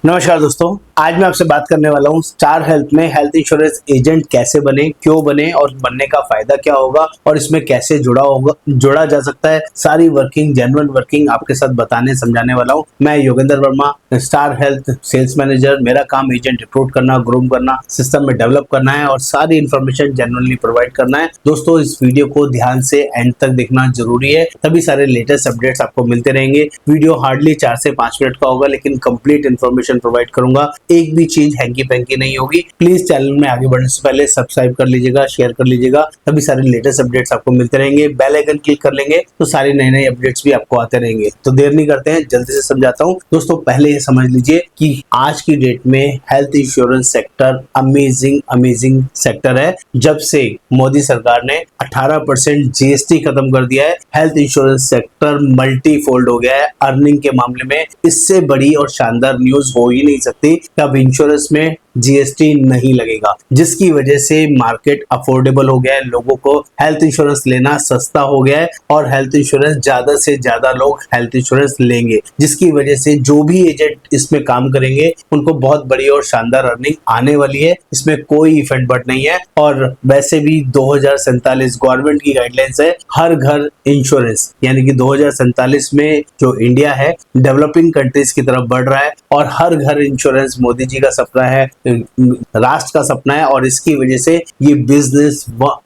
नमस्कार दोस्तों, आज मैं आपसे बात करने वाला हूँ स्टार हेल्थ में हेल्थ इंश्योरेंस एजेंट कैसे बने, क्यों बने और बनने का फायदा क्या होगा और इसमें कैसे जुड़ा जा सकता है। सारी वर्किंग जेन्युइन वर्किंग आपके साथ बताने समझाने वाला हूँ। मैं Yogendra Verma, star health sales manager. मेरा काम एजेंट रिक्रूट करना, ग्रूम करना, सिस्टम में डेवलप करना है और सारी इन्फॉर्मेशन जेन्युइनली प्रोवाइड करना है। दोस्तों, इस वीडियो को ध्यान से एंड तक देखना जरूरी है, तभी सारे लेटेस्ट अपडेट्स आपको मिलते रहेंगे। वीडियो हार्डली 4 से 5 मिनट का होगा, लेकिन कंप्लीट इन्फॉर्मेशन प्रोवाइड करूंगा। एक भी चीज हैंकी पैंकी नहीं होगी। प्लीज चैनल में आगे बढ़ने से पहले सब्सक्राइब कर लीजिएगा, शेयर कर लीजिएगा, तभी सारे लेटेस्ट अपडेट्स आपको मिलते रहेंगे। बेल आइकन क्लिक कर लेंगे तो सारे नए नए अपडेट्स भी आपको आते रहेंगे। तो देर नहीं करते हैं, जल्दी से समझाता हूँ। दोस्तों, पहले ये समझ लीजिए कि आज की डेट में health insurance sector amazing sector है। जब से मोदी सरकार ने 18% जीएसटी खत्म कर दिया है, हेल्थ इंश्योरेंस सेक्टर मल्टीफोल्ड हो गया है। अर्निंग के मामले में इससे बड़ी और शानदार न्यूज हो ही नहीं सकती। अब इंश्योरेंस में जीएसटी नहीं लगेगा, जिसकी वजह से मार्केट अफोर्डेबल हो गया है। लोगों को हेल्थ इंश्योरेंस लेना सस्ता हो गया है और हेल्थ इंश्योरेंस ज्यादा से ज्यादा लोग हेल्थ इंश्योरेंस लेंगे, जिसकी वजह से जो भी एजेंट इसमें काम करेंगे उनको बहुत बड़ी और शानदार अर्निंग आने वाली है। इसमें कोई इफेक्ट बट नहीं है। और वैसे भी 2047 गवर्नमेंट की गाइडलाइंस है, हर घर इंश्योरेंस, यानी कि 2047 में जो इंडिया है डेवलपिंग कंट्रीज की तरफ बढ़ रहा है और हर घर इंश्योरेंस मोदी जी का सपना है, राष्ट्र का सपना है। और इसकी वजह से ये बिजनेस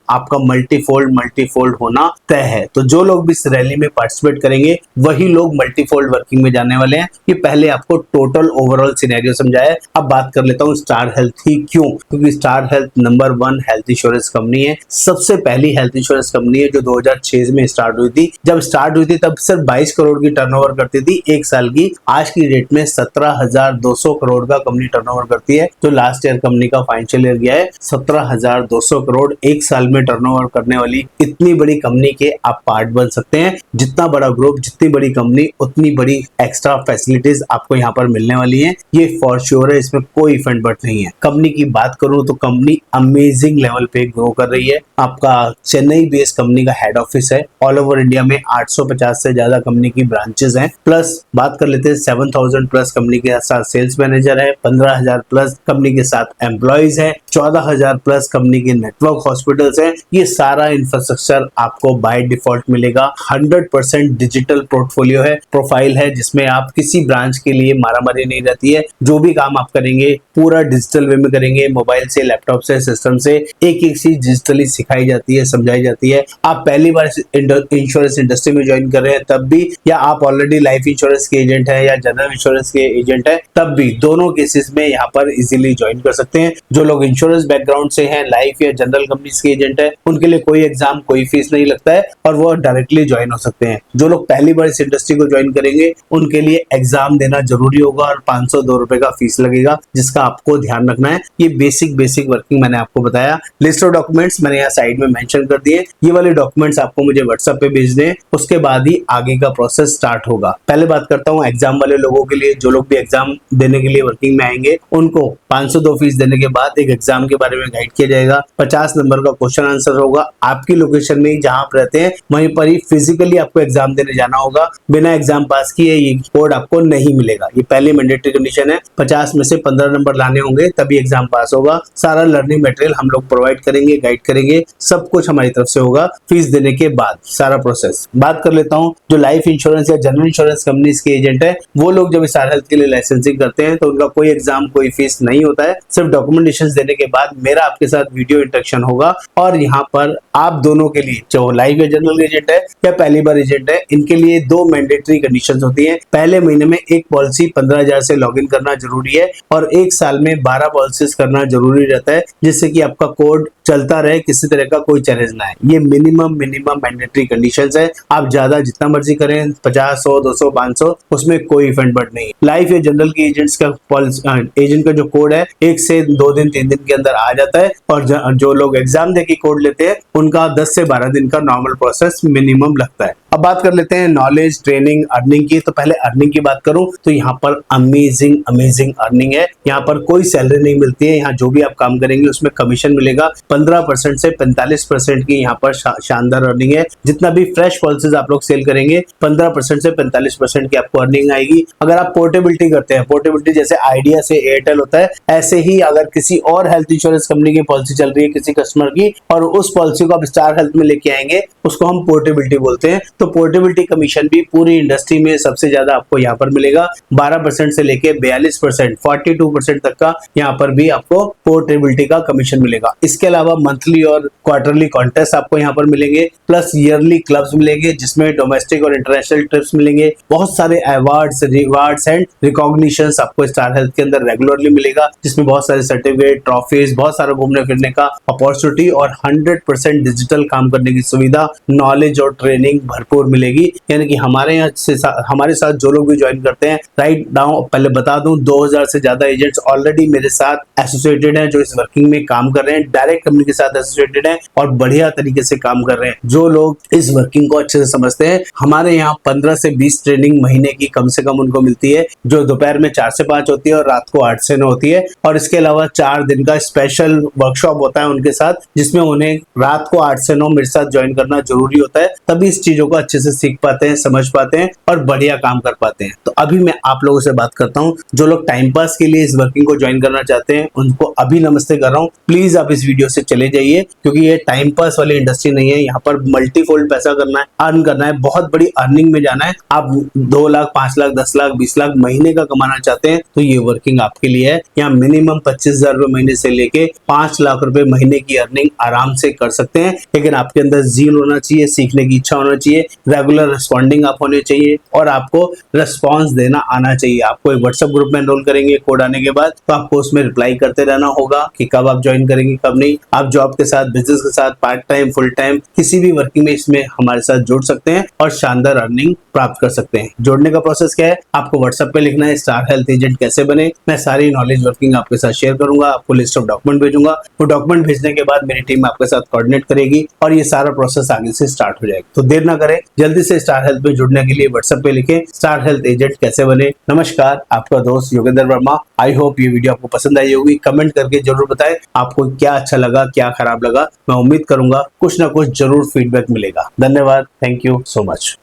आपका मल्टीफोल्ड होना तय है। तो जो लोग भी इस रैली में पार्टिसिपेट करेंगे वही लोग मल्टीफोल्ड वर्किंग में जाने वाले हैं। ये पहले आपको टोटल ओवरऑल सिनेरियो समझाया है। अब बात कर लेता हूँ स्टार हेल्थ ही क्यों, क्योंकि star health number 1 health insurance company है। सबसे पहली हेल्थ इंश्योरेंस कंपनी है जो 2006 में स्टार्ट हुई थी। जब स्टार्ट हुई थी तब सिर्फ 22 करोड़ की टर्नओवर करती थी एक साल की। आज की डेट में 17,200 करोड़ का कंपनी टर्नओवर करती है। जो लास्ट ईयर कंपनी का फाइनेंशियल ईयर गया है, 17,200 करोड़ एक साल में टर्नओवर करने वाली इतनी बड़ी कंपनी के आप पार्ट बन सकते हैं। जितना बड़ा ग्रुप, जितनी बड़ी कंपनी, उतनी बड़ी एक्स्ट्रा फैसिलिटीज आपको यहाँ पर मिलने वाली हैं। ये फॉर श्योर है, इसमें कोई इफेक्ट बट नहीं है। कंपनी की बात करूं तो कंपनी अमेजिंग लेवल पे ग्रो कर रही है। आपका चेन्नई बेस्ड कंपनी का हेड ऑफिस है। ऑल ओवर इंडिया में 850 से ज्यादा कंपनी की ब्रांचेस हैं। प्लस बात कर लेते हैं 7,000 प्लस कंपनी के साथ सेल्स मैनेजर है, 15,000 प्लस कंपनी के साथ एम्प्लॉइज है, 14,000 प्लस कंपनी के नेटवर्क हॉस्पिटल्स है। ये सारा इंफ्रास्ट्रक्चर आपको बाय डिफॉल्ट मिलेगा। 100% डिजिटल पोर्टफोलियो है, प्रोफाइल है, जिसमें आप किसी ब्रांच के लिए मारामारी नहीं रहती है। जो भी काम आप करेंगे पूरा डिजिटल वे में करेंगे, मोबाइल से, लैपटॉप से, सिस्टम से। एक एक चीज डिजिटली सिखाई जाती है, समझाई जाती है। आप पहली बार इंश्योरेंस इंडस्ट्री में ज्वाइन कर रहे हैं तब भी, या आप ऑलरेडी लाइफ इंश्योरेंस के एजेंट है या जनरल इंश्योरेंस के एजेंट है तब भी, दोनों केसेस में यहाँ पर इजीली ज्वाइन कर सकते हैं। जो लोग इंश्योरेंस बैकग्राउंड से हैं, लाइफ या जनरल कंपनीज के एजेंट है, उनके लिए कोई एग्जाम, कोई फीस नहीं लगता है और वो डायरेक्टली ज्वाइन हो सकते हैं। जो लोग पहली बार इस इंडस्ट्री को ज्वाइन करेंगे उनके लिए एग्जाम देना जरूरी होगा और 502 रुपए का फीस लगेगा, जिसका आपको ध्यान रखना है। ये बेसिक वर्किंग मैंने आपको बताया। लिस्ट ऑफ डॉक्यूमेंट्स मैंने यहाँ साइड में मेंशन कर दिए। ये वाले डॉक्यूमेंट्स आपको मुझे व्हाट्सएप पे भेज दें, उसके बाद ही आगे का प्रोसेस स्टार्ट होगा। पहले बात करता हूँ एग्जाम वाले लोगों के लिए। जो लोग भी एग्जाम देने के लिए वर्किंग में आएंगे उनको 502 फीस देने के बाद एक एग्जाम के बारे में गाइड किया जाएगा। 50 नंबर का क्वेश्चन आंसर होगा। आपकी लोकेशन में ही जहां आप रहते हैं वहीं पर ही फिजिकली आपको एग्जाम देने जाना होगा। बिना एग्जाम पास किए ये कोड आपको नहीं मिलेगा। ये पहली मैंडेटरी कंडीशन है। 50 में से 15 नंबर लाने होंगे तभी एग्जाम पास होगा। सारा लर्निंग मटेरियल हम लोग प्रोवाइड करेंगे, गाइड करेंगे, सब कुछ हमारी तरफ से होगा फीस देने के बाद, सारा प्रोसेस। बात कर लेता हूँ जो लाइफ इंश्योरेंस या जनरल इंश्योरेंस कंपनीज के एजेंट है, वो लोग जब स्टार हेल्थ के लिए लाइसेंसिंग करते हैं तो उनका कोई एग्जाम, कोई फीस नहीं होता है। सिर्फ डॉक्यूमेंटेशन देने के बाद मेरा आपके साथ वीडियो इंटरेक्शन होगा और यहाँ पर आप दोनों के लिए, जो लाइफ या जनरल एजेंट है या पहली बार एजेंट है, इनके लिए 2 मैंडेटरी कंडीशंस होती हैं। पहले महीने में एक पॉलिसी 15,000 से लॉग इन करना जरूरी है और एक साल में 12 पॉलिसीज करना जरूरी रहता है, जिससे कि आपका कोड चलता रहे, किसी तरह का कोई चैलेंज ना है। ये मिनिमम मैंडेटरी कंडीशंस है। आप ज्यादा जितना मर्जी करें, 50, 100, 200, 500, उसमें कोई इफेक्ट बट नहीं। लाइफ या जनरल के एजेंट्स का एजेंट का जो कोड है 1 से 2 दिन 3 दिन के अंदर आ जाता है और जो लोग एग्जाम देके कोड लेते हैं उनका 10 से 12 दिन का नॉर्मल प्रोसेस मिनिमम लगता है। अब बात कर लेते हैं नॉलेज, ट्रेनिंग, अर्निंग की। तो पहले अर्निंग की बात करूं तो यहाँ पर अमेजिंग अर्निंग है। यहाँ पर कोई सैलरी नहीं मिलती है। यहाँ जो भी आप काम करेंगे उसमें कमीशन मिलेगा। 15% से 45% की यहाँ पर शानदार अर्निंग है। जितना भी फ्रेश पॉलिसीज आप लोग सेल करेंगे 15% से 45% की आपको अर्निंग आएगी। अगर आप पोर्टेबिलिटी करते हैं, पोर्टेबिलिटी जैसे आइडिया से एयरटेल होता है, ऐसे ही अगर किसी और हेल्थ इंश्योरेंस कंपनी की पॉलिसी चल रही है किसी कस्टमर की और उस पॉलिसी को आप स्टार हेल्थ में लेके आएंगे, उसको हम पोर्टेबिलिटी बोलते हैं। तो पोर्टेबिलिटी कमीशन भी पूरी इंडस्ट्री में सबसे ज्यादा आपको यहाँ पर मिलेगा। 12% से लेके 42%, 42% तक का यहाँ पर भी आपको पोर्टेबिलिटी का कमीशन मिलेगा। इसके अलावा मंथली और क्वार्टरली कॉन्टेस्ट आपको यहाँ पर मिलेंगे, प्लस ईयरली क्लब्स मिलेंगे जिसमें डोमेस्टिक और इंटरनेशनल ट्रिप्स मिलेंगे। बहुत सारे अवार्ड्स, रिवार्ड्स एंड रिकॉग्निशंस आपको स्टार हेल्थ के अंदर रेगुलरली मिलेगा, जिसमें बहुत सारे सर्टिफिकेट, ट्रॉफीज, बहुत सारा घूमने फिरने का अपॉर्चुनिटी और 100% डिजिटल काम करने की सुविधा, नॉलेज और ट्रेनिंग भरपूर मिलेगी। यानी कि हमारे यहाँ से हमारे साथ जो लोग भी ज्वाइन करते हैं, राइट नाउ पहले बता दूं 2000 से ज्यादा एजेंट्स ऑलरेडी मेरे साथ एसोसिएटेड हैं, जो इस वर्किंग में काम कर रहे हैं, डायरेक्ट कंपनी के साथ एसोसिएटेड हैं और बढ़िया तरीके से काम कर रहे हैं। जो लोग इस वर्किंग को अच्छे से समझते हैं, हमारे यहाँ 15 से 20 ट्रेनिंग महीने की कम से कम उनको मिलती है, जो दोपहर में 4 से 5 होती है और रात को 8 से 9 होती है। और इसके अलावा 4 दिन का स्पेशल वर्कशॉप होता है उनके साथ, जिसमें उन्हें रात को 8 से 9 मेरे साथ ज्वाइन करना जरूरी होता है, तभी इस चीजों को अच्छे से सीख पाते हैं, समझ पाते हैं और बढ़िया काम कर पाते हैं। तो अभी मैं आप लोगों से बात करता हूँ जो लोग टाइम पास के लिए इस वर्किंग को ज्वाइन करना चाहते हैं, उनको अभी नमस्ते कर रहा हूँ। प्लीज आप इस वीडियो से चले जाइए, क्योंकि ये टाइम पास वाली इंडस्ट्री नहीं है। यहाँ पर मल्टीफोल्ड पैसा करना है, अर्न करना है, बहुत बड़ी अर्निंग में जाना है। आप 2 लाख, 5 लाख, 10 लाख, 20 लाख महीने का कमाना चाहते हैं तो ये वर्किंग आपके लिए है। यहाँ मिनिमम 25,000 रुपए महीने से लेके 5 लाख रुपए महीने की अर्निंग आराम से कर सकते हैं। लेकिन आपके अंदर जील होना चाहिए, सीखने की इच्छा होना चाहिए, रेगुलर रिस्पॉन्डिंग आप होने चाहिए और आपको रिस्पॉन्स देना आना चाहिए। आपको एक व्हाट्सएप ग्रुप में एनरोल करेंगे कोड आने के बाद, तो आपको उसमें रिप्लाई करते रहना होगा कि कब आप ज्वाइन करेंगे कब नहीं। आप जॉब के साथ, बिजनेस के साथ, पार्ट टाइम, फुल टाइम किसी भी वर्किंग में इसमें हमारे साथ जुड़ सकते हैं और शानदार अर्निंग प्राप्त कर सकते हैं। जोड़ने का प्रोसेस क्या है, आपको व्हाट्सएप पे लिखना है स्टार हेल्थ एजेंट कैसे बने। मैं सारी नॉलेज वर्किंग आपके साथ शेयर करूंगा, आपको लिस्ट ऑफ डॉक्यूमेंट भेजूंगा। वो डॉक्यूमेंट भेजने के बाद मेरी टीम आपके साथ कोऑर्डिनेट करेगी और ये सारा प्रोसेस आगे से स्टार्ट हो जाएगा। तो देर ना करें, जल्दी से स्टार हेल्थ में जुड़ने के लिए व्हाट्सएप पे लिखें स्टार हेल्थ एजेंट कैसे बने। नमस्कार, आपका दोस्त योगेंद्र वर्मा। आई होप ये वीडियो आपको पसंद आई होगी। कमेंट करके जरूर बताएं आपको क्या अच्छा लगा, क्या खराब लगा। मैं उम्मीद करूंगा कुछ ना कुछ जरूर फीडबैक मिलेगा। धन्यवाद, थैंक यू सो मच।